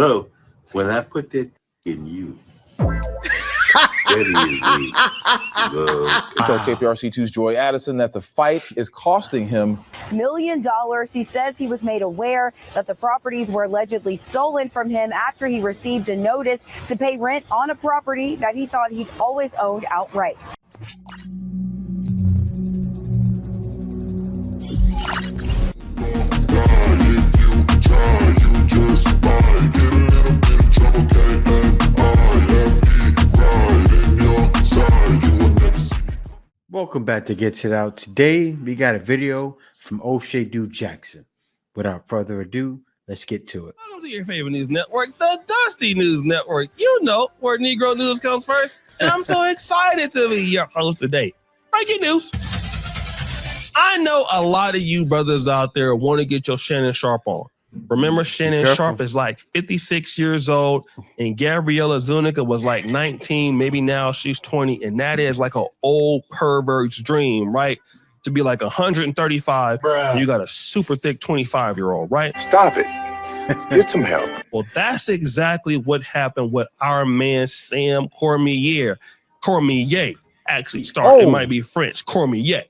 So when I put that in you, that is me. He told KPRC2's Joy Addison that the fight is costing him $1 million. He says he was made aware that the properties were allegedly stolen from him after he received a notice to pay rent on a property that he thought he'd always owned outright. Welcome back to Get It Out. Today we got a video from Oshay Jackson. Without further ado, let's get to it. Welcome to your favorite news network, the Dusty News Network. You know where Negro news comes first, and I'm so excited to be your host today. Breaking news. I know a lot of you brothers out there want to get your Shannon Sharp on. Remember, Shannon Sharp is like 56 years old, and Gabriella Zuniga was like 19. Maybe now she's 20, and that is like an old pervert's dream, right? To be like 135, and you got a super thick 25-year-old, right? Stop it. Get some help. Well, that's exactly what happened with our man Sam Cormier. Cormier, actually, it might be French. Cormier,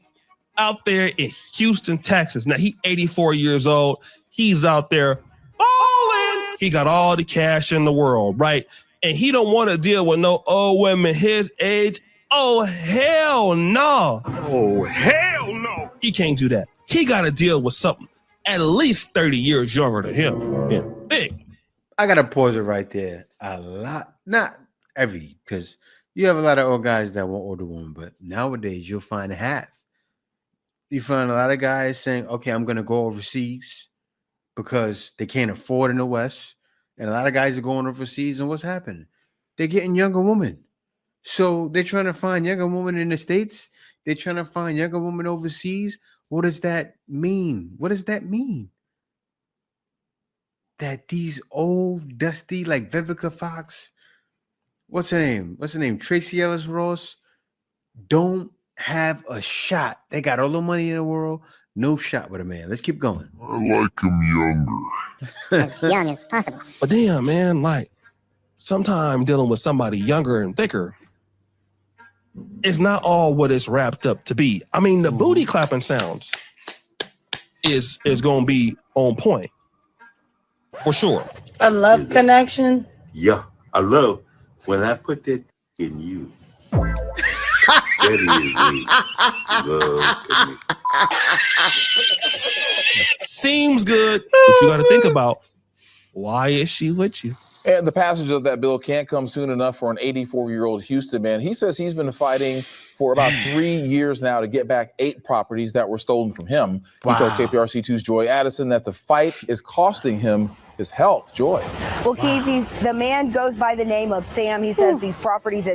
out there in Houston, Texas. Now, he's 84 years old. He's out there balling. He got all the cash in the world, right? And he don't want to deal with no old women his age. Oh, hell no. Oh, hell no. He can't do that. He got to deal with something at least 30 years younger than him. Yeah, big. I got to pause it right there. A lot, not every, because you have a lot of old guys that want older women, but nowadays you'll find half. You find a lot of guys saying, okay, I'm going to go overseas because they can't afford in the West. And a lot of guys are going overseas, and what's happening? They're getting younger women. So they're trying to find younger women in the States. They're trying to find younger women overseas. What does that mean? What does that mean? That these old, dusty, like Vivica Fox, what's her name? Tracy Ellis Ross, don't have a shot. They got all the money in the world. No shot with a man. Let's keep going. I like him younger. As young as possible. But damn, man, like sometimes dealing with somebody younger and thicker, it's not all what it's wrapped up to be. I mean, the booty clapping sounds is going to be on point for sure. A love connection. Yeah, I love when I put that in you. That is me. Love me. Seems good, but you got to think about, why is she with you? And the passage of that bill can't come soon enough for an 84-year-old Houston man. He says he's been fighting for about 3 years now to get back 8 properties that were stolen from him. Wow. He told KPRC2's Joy Addison that the fight is costing him his health. Joy. Well, Keith, the man goes by the name of Sam. He says these properties are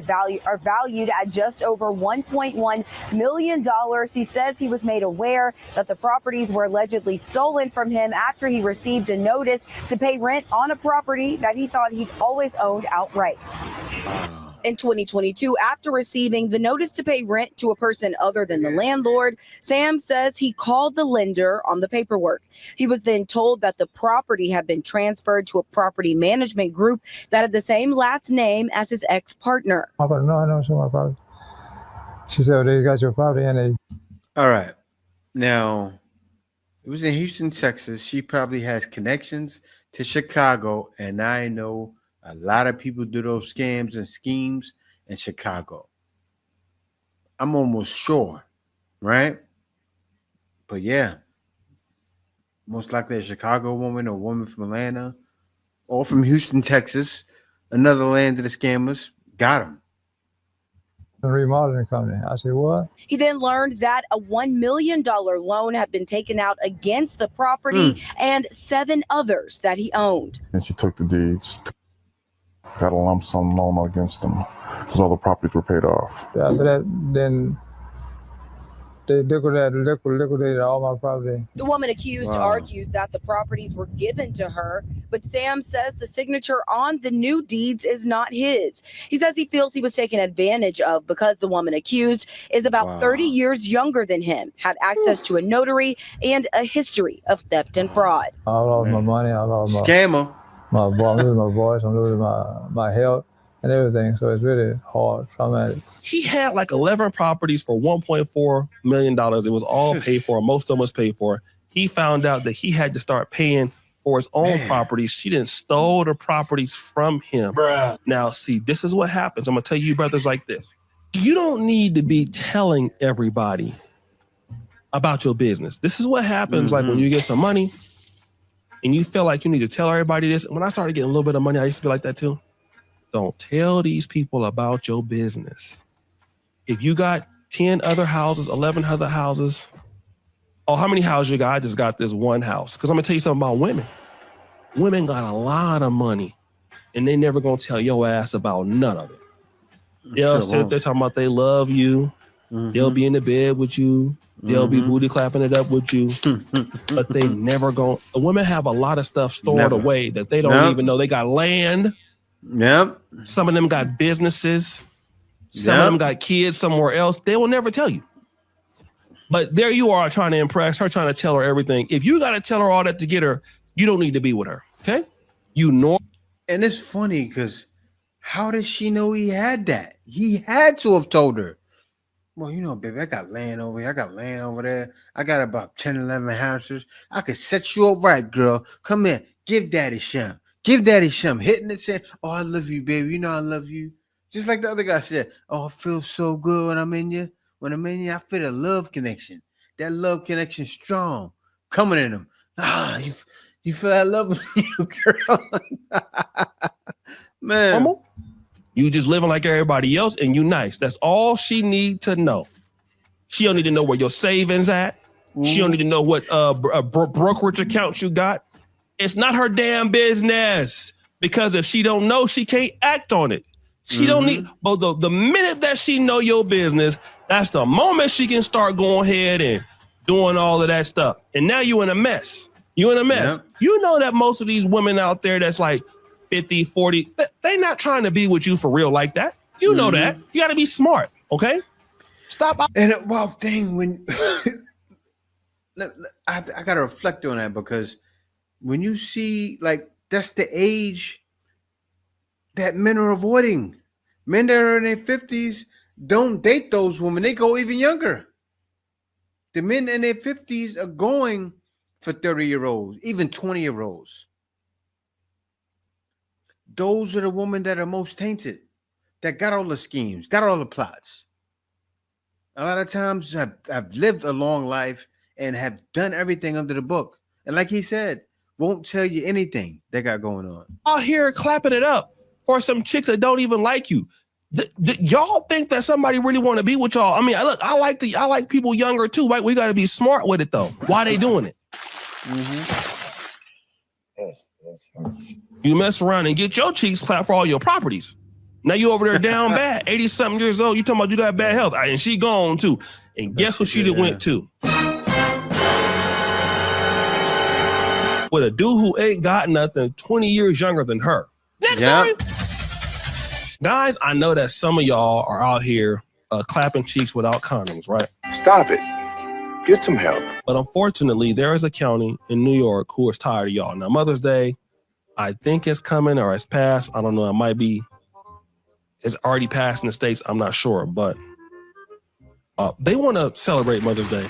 valued at just over $1.1 million. He says he was made aware that the properties were allegedly stolen from him after he received a notice to pay rent on a property that he thought he'd always owned outright. In 2022, after receiving the notice to pay rent to a person other than the landlord, Sam says he called the lender on the paperwork. He was then told that the property had been transferred to a property management group that had the same last name as his ex-partner. I thought, no, I know it's my property. She said, well, they got your property and they... All right. Now, it was in Houston, Texas. She probably has connections to Chicago, and I know a lot of people do those scams and schemes in Chicago. I'm almost sure, right? But yeah, most likely a Chicago woman or woman from Atlanta or from Houston, Texas, another land of the scammers, got him. A remodeling company. I said, what? He then learned that a $1 million loan had been taken out against the property and 7 others that he owned. And she took the deeds. Got a lump sum loan against them because all the properties were paid off. After that, then they liquidated all my property. The woman accused argues that the properties were given to her, but Sam says the signature on the new deeds is not his. He says he feels he was taken advantage of because the woman accused is about 30 years younger than him, had access to a notary, and a history of theft and fraud. I lost my money. I lost my... Scammer. I'm losing my voice. I'm losing my health and everything. So it's really hard, traumatic. He had like 11 properties for $1.4 million. It was all paid for. Most of them was paid for. He found out that he had to start paying for his own properties. She didn't stole the properties from him. Bruh. Now, see, this is what happens. I'm going to tell you brothers like this. You don't need to be telling everybody about your business. This is what happens like when you get some money and you feel like you need to tell everybody this. When I started getting a little bit of money, I used to be like that too. Don't tell these people about your business. If you got 10 other houses, 11 other houses, oh, how many houses you got? I just got this one house. Because I'm going to tell you something about women. Women got a lot of money, and they never going to tell your ass about none of it. They'll sit there talking about they love you. They'll be in the bed with you. They'll be booty clapping it up with you. But they never go. Women have a lot of stuff stored away that they don't even know. They got land. Some of them got businesses. Some of them got kids somewhere else. They will never tell you. But there you are trying to impress her, trying to tell her everything. If you got to tell her all that to get her, you don't need to be with her. Okay? You know. And it's funny because how did she know he had that? He had to have told her. Well, you know, baby, I got land over here. I got land over there. I got about 10, 11 houses. I could set you up right, girl. Come here. Give daddy some. Give daddy some. Hitting it, saying, oh, I love you, baby. You know I love you. Just like the other guy said, oh, I feel so good when I'm in you. When I'm in you, I feel a love connection. That love connection strong. Coming in them. Ah, you feel that love with you, girl. Man. You just living like everybody else and you nice. That's all she need to know. She don't need to know where your savings at. She don't need to know what brokerage accounts you got. It's not her damn business. Because if she don't know, she can't act on it. She don't need, but the minute that she know your business, that's the moment she can start going ahead and doing all of that stuff. And now you in a mess. You in a mess. Yep. You know that most of these women out there that's like 50, 40, they not trying to be with you for real like that. You know that. You got to be smart, okay? Stop. And well, thing when I got to reflect on that because when you see like that's the age that men are avoiding. Men that are in their 50s don't date those women. They go even younger. The men in their 50s are going for 30-year-olds, even 20-year-olds. Those are the women that are most tainted, that got all the schemes, got all the plots. A lot of times have lived a long life and have done everything under the book. And like he said, won't tell you anything they got going on. Out here clapping it up for some chicks that don't even like you. Y'all think that somebody really want to be with y'all? I mean, look, I like people younger too, right? We got to be smart with it though. Why they doing it? You mess around and get your cheeks clapped for all your properties. Now you over there down bad, 80-something years old. You talking about you got bad health, and she gone too. And guess who she went to? With a dude who ain't got nothing, 20 years younger than her. Next story. Guys, I know that some of y'all are out here clapping cheeks without condoms, right? Stop it. Get some help. But unfortunately, there is a county in New York who is tired of y'all. Now, Mother's Day, I think it's coming or it's passed. I don't know. It might be. It's already passed in the States. I'm not sure. But they want to celebrate Mother's Day.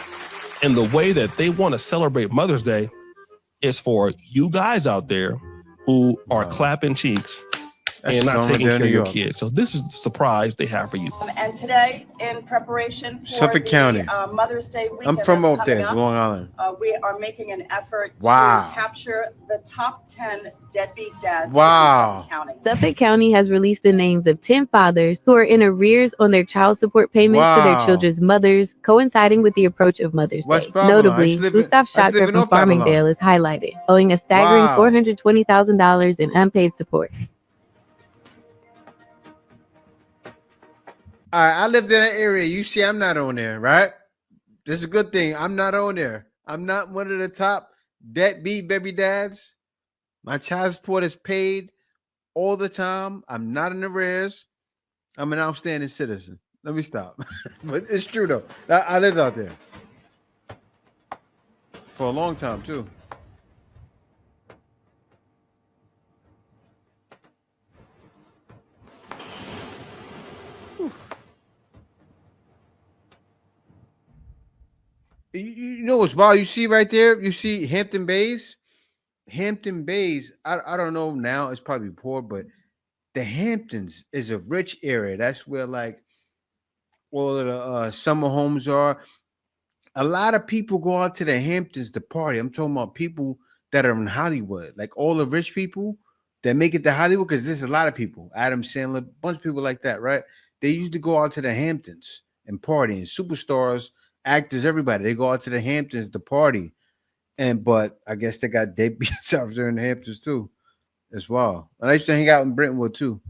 And the way that they want to celebrate Mother's Day is for you guys out there who are clapping cheeks and not taking care of your kids. So this is the surprise they have for you. And today, in preparation for Suffolk County. Mother's Day weekend, I'm from out there, Long Island. We are making an effort to capture the top 10 deadbeat dads in Suffolk County. Suffolk County has released the names of 10 fathers who are in arrears on their child support payments to their children's mothers, coinciding with the approach of Mother's Day. Notably, Gustav Schotter from Farmingdale is highlighted, owing a staggering $420,000 in unpaid support. All right, I lived in that area. You see, I'm not on there, right? This is a good thing. I'm not on there. I'm not one of the top deadbeat baby dads. My child support is paid all the time. I'm not in arrears. I'm an outstanding citizen. Let me stop. But it's true, though. I lived out there for a long time, too. You know what's wild? You see right there? You see Hampton Bays? Hampton Bays, I don't know now. It's probably poor, but the Hamptons is a rich area. That's where like all of the summer homes are. A lot of people go out to the Hamptons to party. I'm talking about people that are in Hollywood, like all the rich people that make it to Hollywood, because there's a lot of people, Adam Sandler, a bunch of people like that, right? They used to go out to the Hamptons and party, and superstars, actors, everybody, they go out to the Hamptons to party. But I guess they got deadbeats out there in the Hamptons too, as well. And I used to hang out in Brentwood too.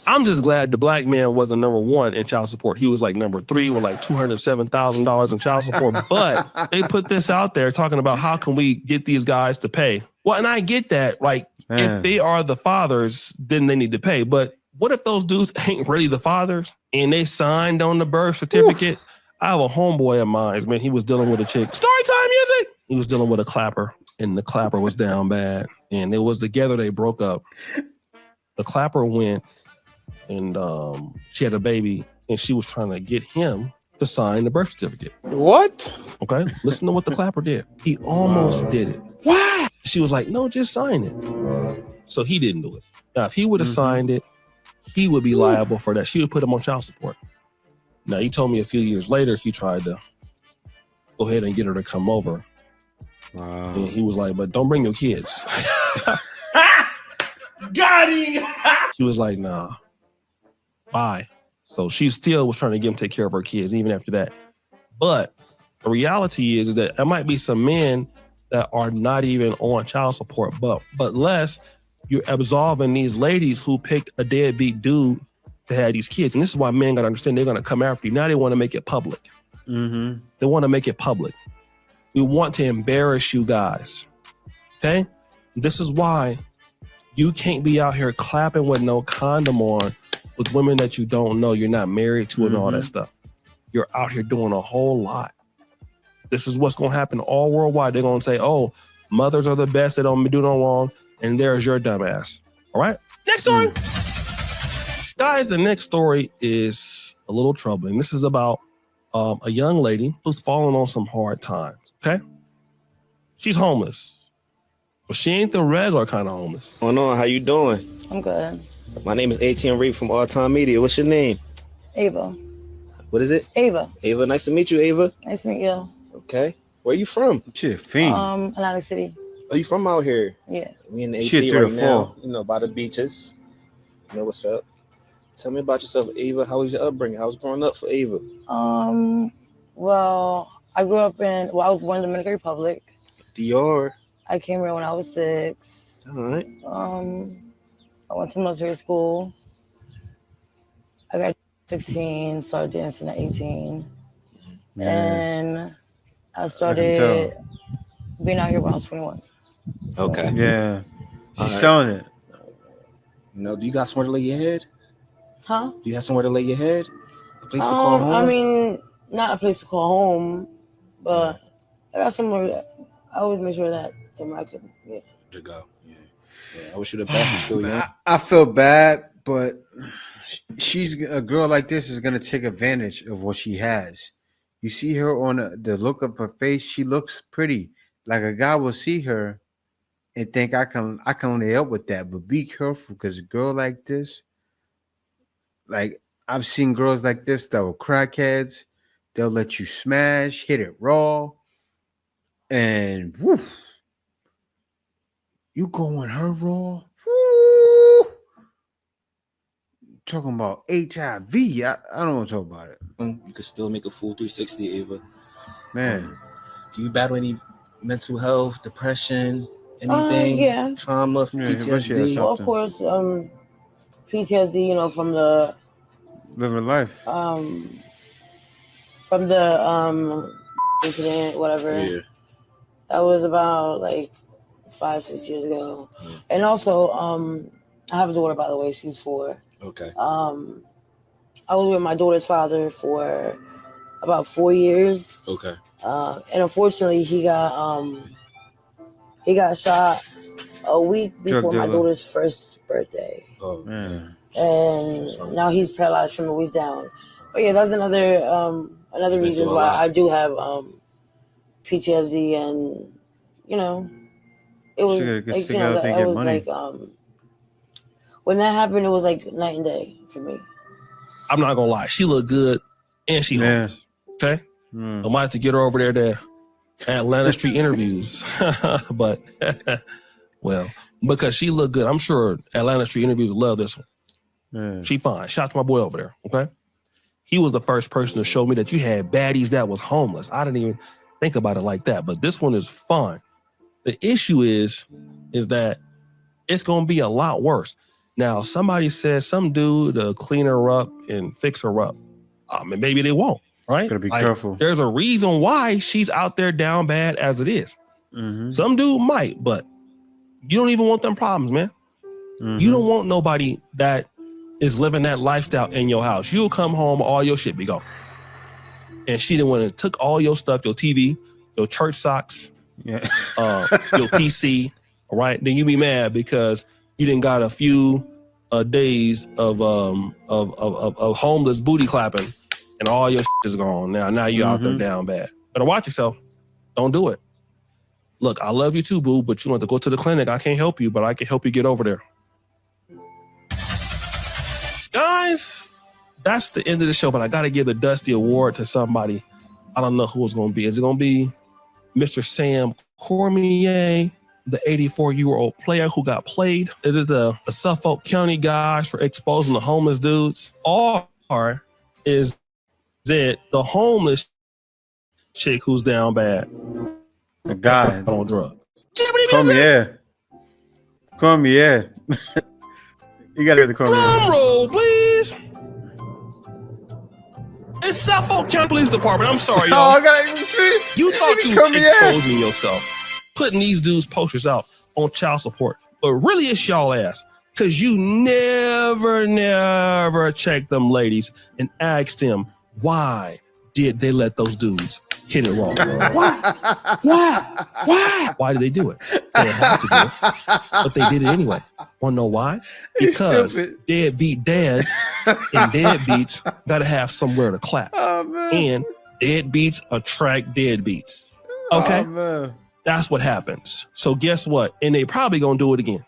I'm just glad the black man wasn't number one in child support. He was like number 3 with like $207,000 in child support. But they put this out there talking about how can we get these guys to pay? Well, and I get that. Like, if they are the fathers, then they need to pay. But what if those dudes ain't really the fathers and they signed on the birth certificate? Oof. I have a homeboy of mine, man. He was dealing with a chick. Story time music. He was dealing with a clapper, and the clapper was down bad. And it was together they broke up. The clapper went. And she had a baby, and she was trying to get him to sign the birth certificate. What? Okay, listen to what the clapper did. He almost did it. What? She was like, no, just sign it. So he didn't do it. Now, if he would have signed it, he would be liable for that. She would put him on child support. Now, he told me a few years later, he tried to go ahead and get her to come over. Wow. And he was like, but don't bring your kids. Got him. She was like, nah. Bye. So she still was trying to get him to take care of her kids even after that. But the reality is that there might be some men that are not even on child support, but less you're absolving these ladies who picked a deadbeat dude to have these kids. And this is why men got to understand they're going to come after you. Now they want to make it public. Mm-hmm. They want to make it public. We want to embarrass you guys. Okay? This is why you can't be out here clapping with no condom on with women that you don't know, you're not married to, and all that stuff. You're out here doing a whole lot. This is what's going to happen all worldwide. They're going to say, oh, mothers are the best. They don't do no wrong. And there's your dumbass. All right. Next story. Guys, the next story is a little troubling. This is about a young lady who's falling on some hard times. Okay. She's homeless. But she ain't the regular kind of homeless. What's going on? How you doing? I'm good. My name is ATM Reed from All Time Media. What's your name? Ava. What is it? Ava. Ava, nice to meet you, Ava. Nice to meet you. Okay. Where are you from? Shit, fiend. Atlantic City. Oh, you from out here? Yeah. We in the AC right now, you know, by the beaches. You know what's up. Tell me about yourself, Ava. How was your upbringing? How was growing up for Ava? Well, I grew up I was born in the Dominican Republic. DR. I came here when I was 6. All right. I went to military school. I got 16, started dancing at 18. Yeah. And I started being out here when I was 21. Okay. Yeah. She's selling it. You know, do you got somewhere to lay your head? Huh? Do you have somewhere to lay your head? A place to call home? I mean, not a place to call home, but I got somewhere. I always make sure that somewhere I could to go. Yeah, I wish you the best. You're still young. I feel bad, but she's a girl like this is gonna take advantage of what she has. You see her on the look of her face. She looks pretty. Like a guy will see her and think I can lay up with that. But be careful, because a girl like this, like I've seen girls like this that were crackheads. They'll let you smash, hit it raw, and woof. You going her raw? Woo! Talking about HIV. I don't want to talk about it. You could still make a full 360, Ava. Man. Do you battle any mental health, depression, anything? Yeah. Trauma, PTSD? Well, of course, PTSD, you know, from the living life. From the incident, whatever. Yeah. That was about like 5-6 years ago. Yeah. And also, I have a daughter, by the way. She's 4. Okay. I was with my daughter's father for about 4 years. Okay. And unfortunately, he got shot a week before my dealer. daughter's first birthday. Oh man. And now he's paralyzed from the waist down. But yeah, that's another reason why I do have PTSD, and you know, it was like, you know, that was like when that happened, it was like night and day for me. I'm not gonna lie, she looked good and she homeless. Okay, I might have to get her over there to Atlanta Street interviews, but well, because she looked good, I'm sure Atlanta Street interviews will love this one. She fine. Shout out to my boy over there. Okay, he was the first person to show me that you had baddies that was homeless. I didn't even think about it like that, but this one is fine. The issue is that it's gonna be a lot worse. Now, somebody says some dude to clean her up and fix her up. And maybe they won't, right? Gotta be careful. There's a reason why she's out there down bad as it is. Some dude might, but you don't even want them problems, man. You don't want nobody that is living that lifestyle in your house. You'll come home, all your shit be gone. And she done went and took all your stuff, your TV, your church socks, your PC, all right? Then you be mad because you didn't got a few days of homeless booty clapping, and all your shit is gone. Now you out there down bad. Better watch yourself. Don't do it. Look, I love you too, boo, but you want to go to the clinic. I can't help you, but I can help you get over there. Guys, that's the end of the show, but I got to give the Dusty Award to somebody. I don't know who it's going to be. Is it going to be Mr. Sam Cormier, the 84-year-old player who got played? Is it the Suffolk County guys for exposing the homeless dudes? Or is it the homeless chick who's down bad? The guy on drugs. Cormier. You gotta get the Cormier. Drum roll, please. It's Suffolk County Police Department. I'm sorry, y'all. You thought you were exposing yourself, putting these dudes' posters out on child support, but really it's y'all ass, because you never checked them ladies and asked them, why did they let those dudes hit it wrong? Why did they do it? They didn't have to do it, but they did it anyway. Want to know why? Because deadbeat dads and deadbeats gotta have somewhere to clap. And deadbeats attract deadbeats. Okay? That's what happens. So guess what? And they probably gonna do it again.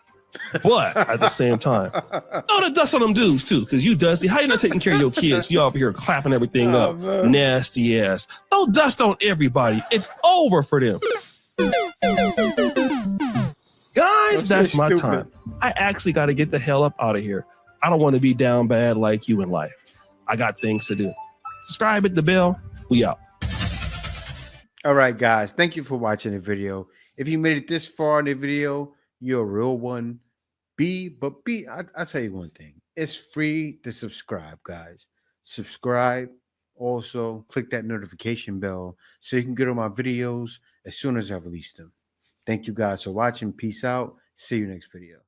But at the same time, throw the dust on them dudes too, because you Dusty, how you not taking care of your kids? You over here clapping everything up. Nasty ass. Throw dust on everybody. It's over for them. Guys, that's my time. I actually got to get the hell up out of here. I don't want to be down bad like you in life. I got things to do. Subscribe, hit the bell. We out. All right, guys. Thank you for watching the video. If you made it this far in the video, you're a real one. I'll tell you one thing. It's free to subscribe, guys. Subscribe. Also, click that notification bell so you can get on my videos as soon as I release them. Thank you guys for watching. Peace out. See you next video.